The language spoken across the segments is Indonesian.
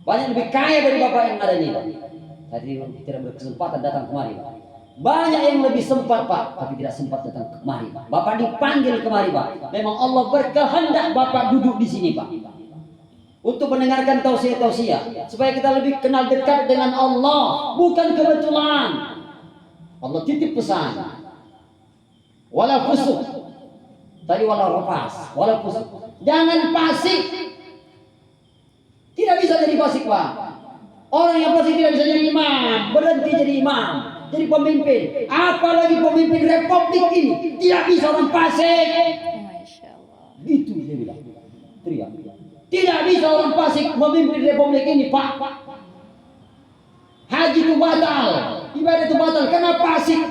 Banyak lebih kaya dari bapak yang ada ini, Pak. Saya tidak berkesempatan datang kemari, Pak. Banyak yang lebih sempat, Pak, tapi tidak sempat datang kemari, Pak. Bapak dipanggil kemari, Pak. Memang Allah berkehendak bapak duduk di sini, Pak, untuk mendengarkan tausiah-tausiah supaya kita lebih kenal dekat dengan Allah. Bukan kebetulan Allah titip pesan, wala fusuk tadi, wala rafas, wala fusuk, jangan fasik. Tidak bisa jadi fasik, Pak. Orang yang fasik tidak bisa jadi imam, berhenti jadi imam, jadi pemimpin. Apalagi pemimpin republik ini, tidak bisa orang fasik. Gitu dia bilang, teriak. Tidak bisa orang fasik memimpin republik ini, Pak. Haji itu batal, ibadah itu batal karena fasik.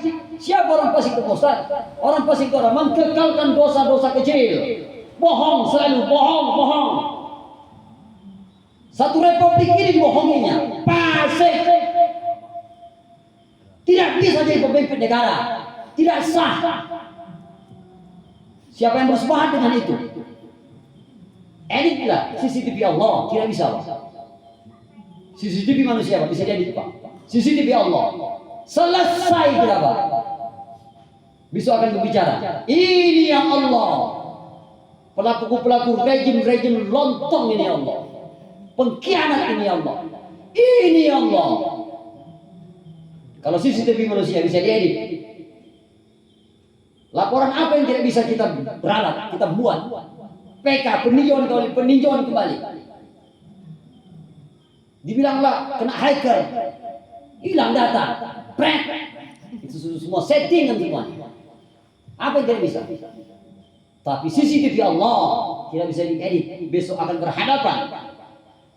Siapa orang fasik itu, Ustaz? Orang fasik itu orang mengekalkan dosa-dosa kecil. Bohong, selalu bohong. Satu republik ini dibohonginya. Fasik. Tidak bisa jadi pemimpin negara. Tidak sah. Siapa yang bersepakat dengan itu? Edit lah CCTV Allah, tidak bisa, Pak. CCTV manusia, Pak, bisa jadi, Pak. CCTV Allah selesai, tidak, Pak. Besok akan berbicara. Ini yang Allah, pelaku-pelaku rejim lontong ini Allah, pengkhianat ini Allah, ini Allah. Kalau CCTV manusia bisa diedit, laporan apa yang tidak bisa kita beralat, kita buat? PK, peninjauan kembali. Dibilanglah kena hacker, hilang data, prank. Itu semua settingan semua. Apa yang tidak bisa? Tapi CCTV Allah tidak bisa diedit. Besok akan berhadapan.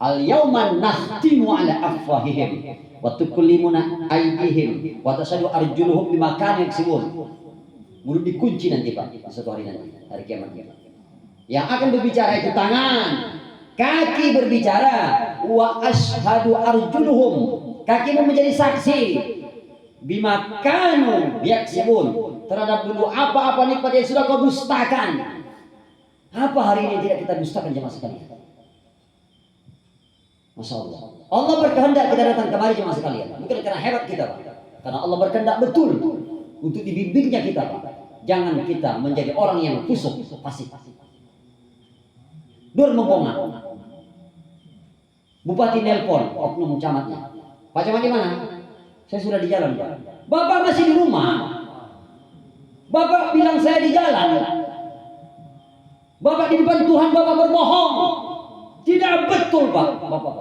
Al-yawma nakhtimu ala afwahihim wa tukallimuna aydihim wa tashhadu arjuluhum bima kanu yaksibun. Mulut dikunci nanti, Pak, satu hari nanti, hari kiamat. Yang akan berbicara itu tangan, kaki berbicara. Wa ashhadu arjuluhum, kaki menjadi saksi. Bima kanu yaksibun, terhadap dulu apa-apa nikmat yang sudah kau dustakan. Apa hari ini tidak kita dustakan, jemaah sekalian? Masya Allah. Allah berkehendak kita datang kemari, jemaah sekalian. Bukan karena hebat kita, Pak. Karena Allah berkehendak betul untuk dibimbingnya kita, Pak. Jangan kita menjadi orang yang fusuk, fasik. Dur membongak. Bupati nelpon oknum camatnya. Pak Camat di mana? Saya sudah di jalan, Pak. Bapak masih di rumah. Bapak bilang saya di jalan. Bapak di depan Tuhan Bapak berbohong. Tidak betul, Pak. Bapak.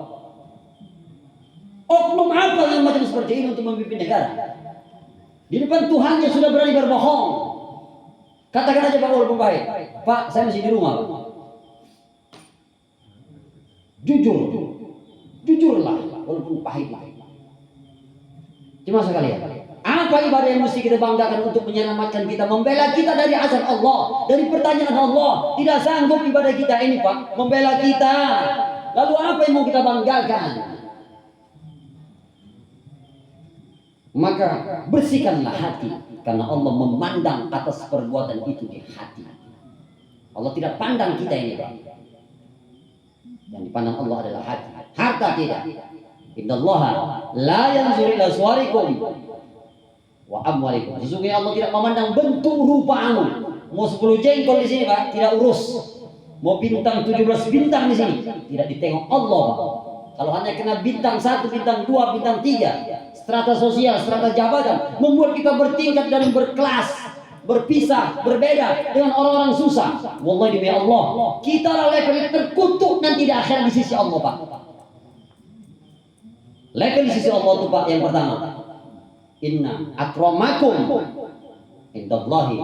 Oknum apa yang macam seperti ini untuk memimpin negara? Di depan Tuhan yang sudah berani berbohong. Katakan aja, Pak, walaupun baik. Pak, saya masih di rumah, Pak. Jujurlah walaupun pahit. Cuma sekalian, apa ibadah yang mesti kita banggakan untuk menyelamatkan kita, membela kita dari azab Allah, dari pertanyaan Allah? Tidak sanggup ibadah kita ini, Pak, membela kita. Lalu apa yang mau kita banggakan? Maka bersihkanlah hati, karena Allah memandang atas perbuatan itu di hati. Allah tidak pandang kita ini, Pak. Yang dipandang Allah adalah hati. Harta tidak. Innallaha la yanzuru ila suwarikum wa amwalikum. Sesungguhnya Allah tidak memandang bentuk rupamu. Mau 10 jengkol di sini, Pak, tidak urus. Mau bintang 17 bintang di sini, tidak ditengok Allah, Pak. Kalau hanya kena bintang 1, bintang 2, bintang 3, strata sosial, strata jabatan, membuat kita bertingkat dan berkelas, berpisah, berbeda dengan orang-orang susah. Wallahi demi Allah, kita lah level terkutuk nanti di akhirat di sisi Allah, Pak. Level di sisi Allah itu, Pak, yang pertama, inna akramakum indallahi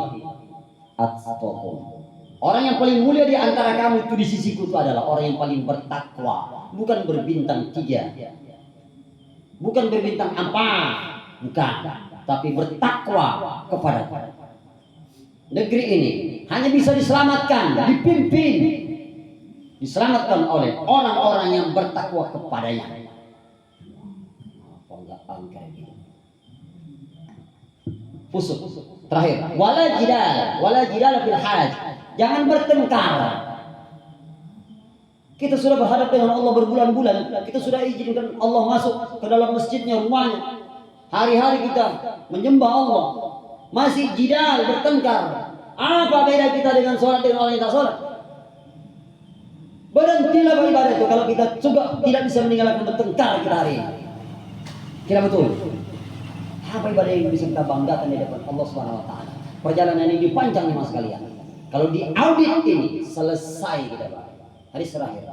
atqakum. Orang yang paling mulia di antara kamu itu di sisiku itu adalah orang yang paling bertakwa, bukan berbintang 3, bukan berbintang 4, bukan, tapi bertakwa kepada negeri ini. Hanya bisa diselamatkan, dipimpin, diselamatkan oleh orang-orang yang bertakwa kepadanya. Fusuk. Terakhir, wala jidal fil haj. Jangan bertengkar. Kita sudah berhadap dengan Allah berbulan-bulan. Kita sudah izinkan Allah masuk ke dalam masjidnya, rumahnya. Hari-hari kita menyembah Allah. Masih jidal, bertengkar. Apa beda kita dengan sholat dengan orang yang tak sholat? Berhentilah beribadah itu kalau kita juga tidak bisa meninggalkan bertengkar kita hari ini. Kira betul? Apa ibadah yang bisa kita banggakan di depan Allah Subhanahu wa taala? Perjalanan ini panjang nih Mas kalian. Kalau di audit ini selesai kita Pak. Hadis terakhir.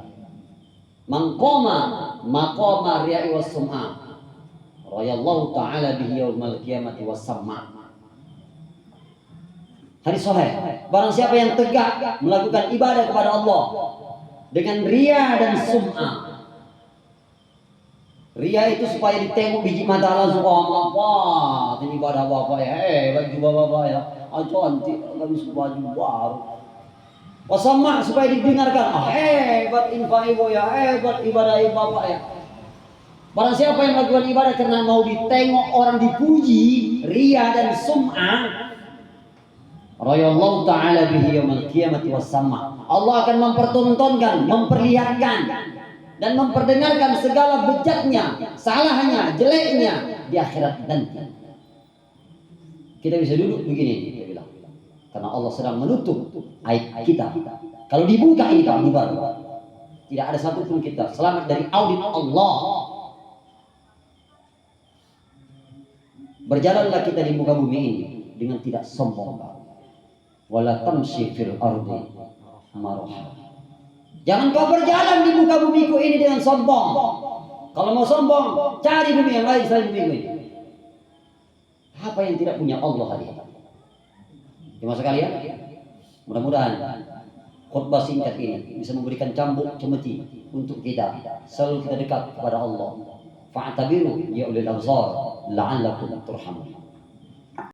Maqama maqama riya'i was sum'a. Rayallahu ta'ala bihi yaumal qiyamati was sama'. Hadis sahih. Barang siapa yang tegak melakukan ibadah kepada Allah dengan riya dan sum'a. Ria itu supaya ditengok biji mata langsung, wah, ini ibadah bapak ya, baju bapak ya, cantik, kami baju baru. Wasama supaya didengarkan, hebat infak ibu ya, hebat ibadah ibu bapak ya. Barang siapa yang melakukan ibadah karena mau ditengok orang dipuji, ria dan sum'a, rayallahu ta'ala bihi yaumal qiyamati was-sama'. Allah akan mempertontonkan, memperlihatkan dan memperdengarkan segala bejatnya, salahnya, jeleknya di akhirat nanti. Kita bisa duduk begini, dia bilang, karena Allah sedang menutup aib kita. Kalau dibuka ini Pak Bubar, tidak ada satupun kita selamat dari audit Allah. Berjalanlah kita di muka bumi ini dengan tidak sombong. Wala tamshi fil ardi maraha. Jangan kau berjalan di muka bumiku ini dengan sombong. Kalau mau sombong, cari bumi yang lain selain bumiku ini. Apa yang tidak punya Allah hari ini? Cuma sekalian, mudah-mudahan khutbah singkat ini bisa memberikan cambuk cemeti untuk kita. Selalu kita dekat kepada Allah. Fa'tabiru ya ulil absar la'allakum turhamun.